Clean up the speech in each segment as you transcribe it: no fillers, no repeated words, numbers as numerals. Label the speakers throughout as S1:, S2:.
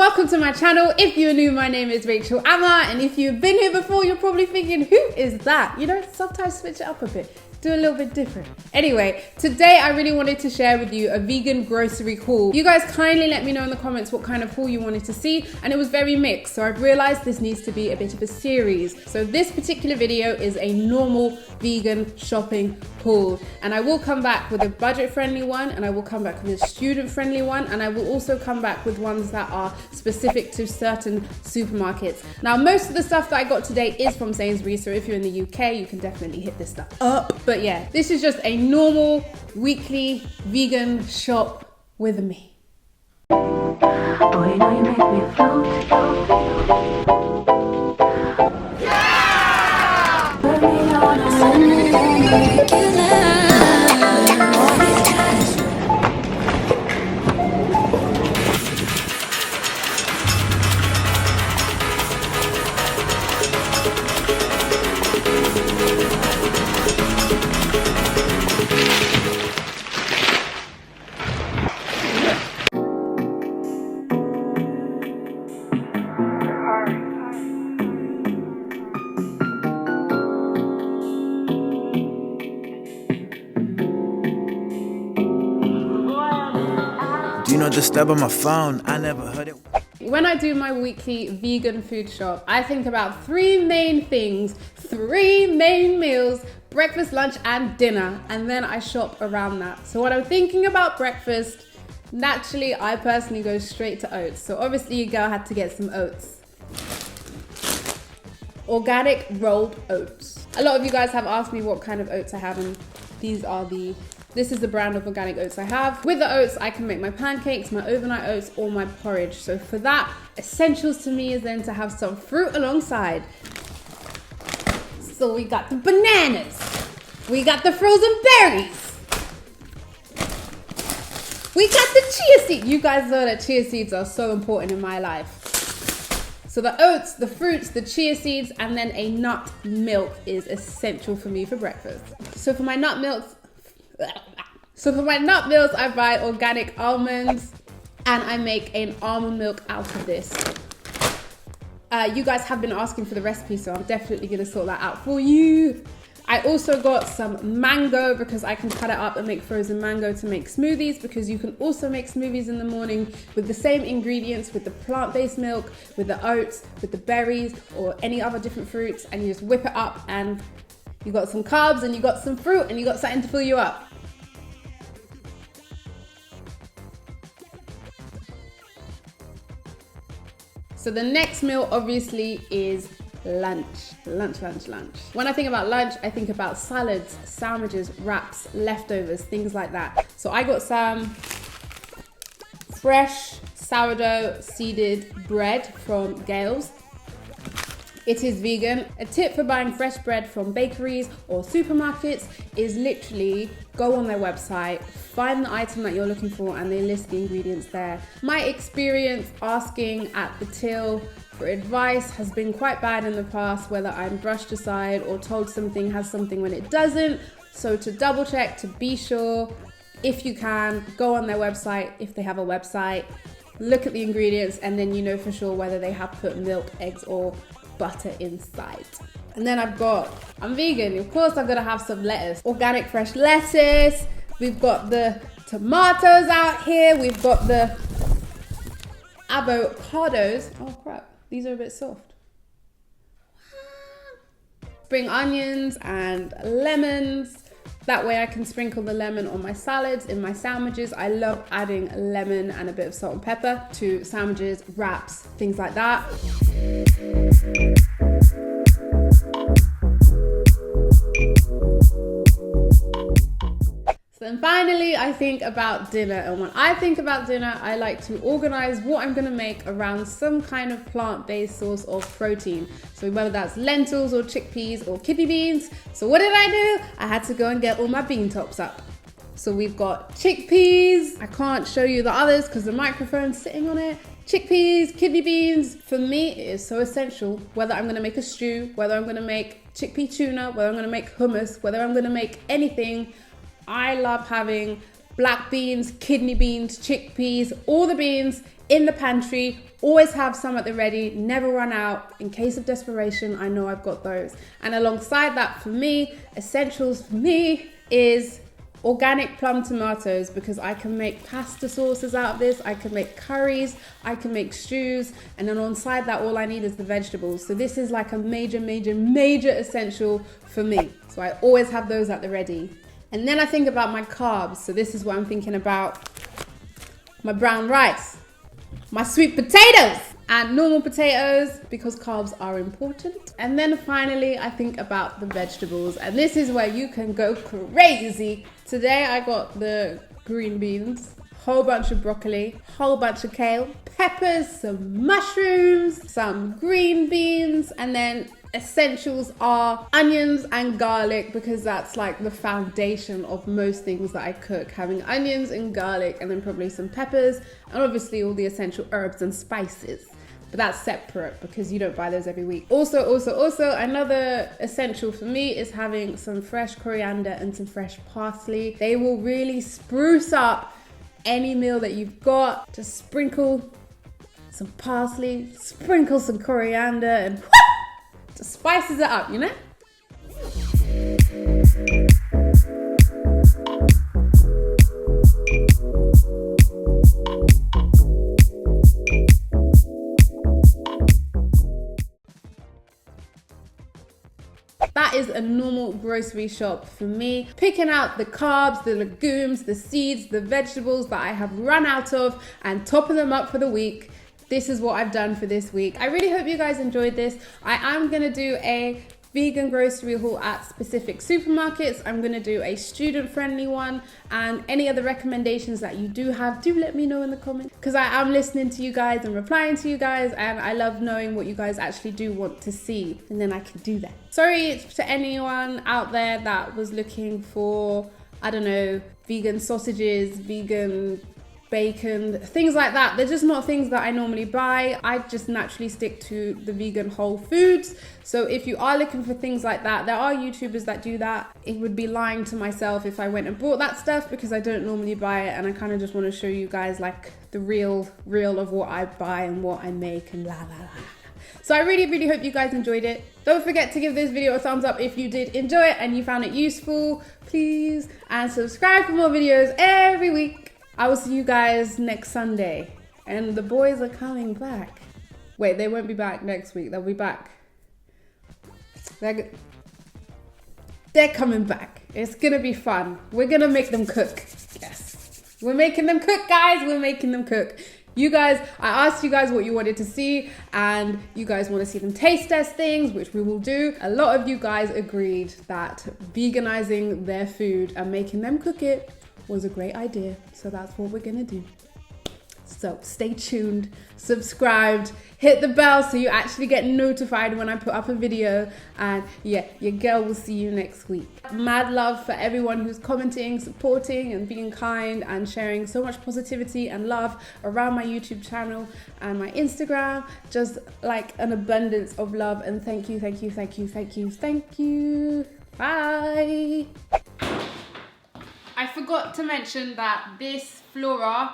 S1: welcome to my channel. If you're new, my name is Rachel Amma, and if you've been here before, you're probably thinking, who is that? You know, sometimes switch it up a bit. Do a little bit different. Anyway, today I really wanted to share with you a vegan grocery haul. You guys kindly let me know in the comments what kind of haul you wanted to see, and it was very mixed, so I've realized this needs to be a bit of a series. So this particular video is a normal vegan shopping haul, and I will come back with a budget-friendly one, and I will come back with a student-friendly one, and I will also come back with ones that are specific to certain supermarkets. Now, most of the stuff that I got today is from Sainsbury, so if you're in the UK, you can definitely hit this stuff up. But yeah, this is just a normal weekly vegan shop with me.
S2: Boy, you know you make me float. Yeah! Put me on a
S3: Do not disturb on my phone, I never heard it.
S1: When I do my weekly vegan food shop, I think about three main things, three main meals: breakfast, lunch, and dinner. And then I shop around that. So when I'm thinking about breakfast, naturally, I personally go straight to oats. So obviously your girl had to get some oats. Organic rolled oats. A lot of you guys have asked me what kind of oats I have, and this is the brand of organic oats I have. With the oats, I can make my pancakes, my overnight oats, or my porridge. So for that, essentials to me is then to have some fruit alongside. So we got the bananas. We got the frozen berries. We got the chia seeds. You guys know that chia seeds are so important in my life. So the oats, the fruits, the chia seeds, and then a nut milk is essential for me for breakfast. So for my nut meals, I buy organic almonds, and I make an almond milk out of this. You guys have been asking for the recipe, so I'm definitely gonna sort that out for you. I also got some mango because I can cut it up and make frozen mango to make smoothies, because you can also make smoothies in the morning with the same ingredients, with the plant-based milk, with the oats, with the berries, or any other different fruits, and you just whip it up and you got some carbs and you got some fruit and you got something to fill you up. So the next meal obviously is lunch. When I think about lunch, I think about salads, sandwiches, wraps, leftovers, things like that. So I got some fresh sourdough seeded bread from Gales. It is vegan. A tip for buying fresh bread from bakeries or supermarkets is literally go on their website, find the item that you're looking for, and they list the ingredients there. My experience asking at the till for advice has been quite bad in the past, whether I'm brushed aside or told something has something when it doesn't. So to double check, to be sure, if you can, go on their website if they have a website, look at the ingredients, and then you know for sure whether they have put milk, eggs, or butter inside. And then I'm vegan, of course I've got to have some lettuce. Organic fresh lettuce. We've got the tomatoes out here. We've got the avocados. Oh crap, these are a bit soft. Spring onions and lemons. That way I can sprinkle the lemon on my salads, in my sandwiches. I love adding lemon and a bit of salt and pepper to sandwiches, wraps, things like that. So then finally, I think about dinner. And when I think about dinner, I like to organize what I'm gonna make around some kind of plant-based source of protein. So whether that's lentils or chickpeas or kidney beans. So what did I do? I had to go and get all my bean tops up. So we've got chickpeas. I can't show you the others because the microphone's sitting on it. Chickpeas, kidney beans. For me, it is so essential, whether I'm gonna make a stew, whether I'm gonna make chickpea tuna, whether I'm gonna make hummus, whether I'm gonna make anything, I love having black beans, kidney beans, chickpeas, all the beans in the pantry. Always have some at the ready, never run out. In case of desperation, I know I've got those. And alongside that, for me, essentials for me is organic plum tomatoes, because I can make pasta sauces out of this, I can make curries, I can make stews, and then alongside that, all I need is the vegetables. So this is like a major essential for me. So I always have those at the ready. And then I think about my carbs. So this is what I'm thinking about: my brown rice, my sweet potatoes, and normal potatoes, because carbs are important. And then finally, I think about the vegetables, and this is where you can go crazy. Today I got the green beans, whole bunch of broccoli, whole bunch of kale, peppers, some mushrooms, some green beans, and then essentials are onions and garlic, because that's like the foundation of most things that I cook, having onions and garlic, and then probably some peppers, and obviously all the essential herbs and spices. But that's separate because you don't buy those every week. Also, another essential for me is having some fresh coriander and some fresh parsley. They will really spruce up any meal that you've got. Just sprinkle some parsley, sprinkle some coriander, and whoo, just spices it up, you know? That is a normal grocery shop for me. Picking out the carbs, the legumes, the seeds, the vegetables that I have run out of, and topping them up for the week. This is what I've done for this week. I really hope you guys enjoyed this. I am gonna do a vegan grocery haul at specific supermarkets. I'm gonna do a student-friendly one, and any other recommendations that you do have, do let me know in the comments, because I am listening to you guys and replying to you guys, and I love knowing what you guys actually do want to see, and then I can do that. Sorry to anyone out there that was looking for, I don't know, vegan sausages, vegan bacon, things like that. They're just not things that I normally buy. I just naturally stick to the vegan whole foods. So if you are looking for things like that, there are YouTubers that do that. It would be lying to myself if I went and bought that stuff, because I don't normally buy it, and I kind of just want to show you guys like the real of what I buy and what I make and la la la. So I really hope you guys enjoyed it. Don't forget to give this video a thumbs up if you did enjoy it and you found it useful, please, and subscribe for more videos every week. I will see you guys next Sunday, and the boys are coming back. Wait, they won't be back next week. They'll be back. They're coming back. It's gonna be fun. We're gonna make them cook. Yes, we're making them cook, guys. We're making them cook. You guys, I asked you guys what you wanted to see, and you guys want to see them taste test things, which we will do. A lot of you guys agreed that veganizing their food and making them cook it was a great idea, so that's what we're gonna do. So stay tuned, subscribed, hit the bell so you actually get notified when I put up a video, and yeah, your girl will see you next week. Mad love for everyone who's commenting, supporting, and being kind and sharing so much positivity and love around my YouTube channel and my Instagram. Just like an abundance of love, and thank you. Bye. I forgot to mention that this flora,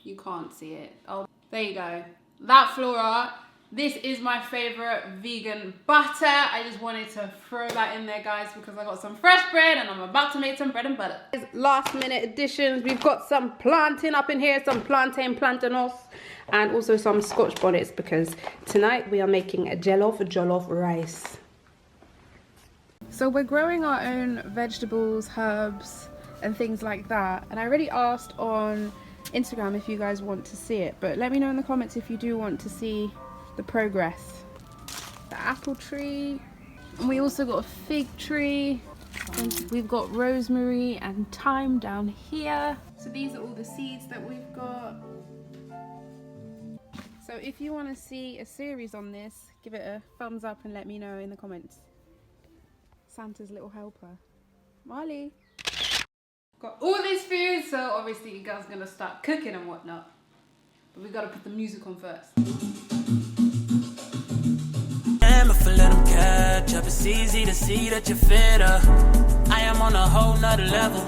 S1: you can't see it. Oh, there you go. That flora, this is my favorite vegan butter. I just wanted to throw that in there, guys, because I got some fresh bread and I'm about to make some bread and butter. Last minute additions. We've got some plantain up in here, some plantain plantanos, and also some Scotch bonnets, because tonight we are making a jollof rice. So we're growing our own vegetables, herbs, and things like that, and I already asked on Instagram if you guys want to see it, but let me know in the comments if you do want to see the progress. The apple tree, and we also got a fig tree, and we've got rosemary and thyme down here. So these are all the seeds that we've got. So if you want to see a series on this, give it a thumbs up and let me know in the comments. Santa's little helper, Marley. Got all this food, so obviously you guys are gonna start cooking and whatnot. But we gotta put the music on first. If I let them catch up, it's easy to see that you're fitter. I am on a whole nother level.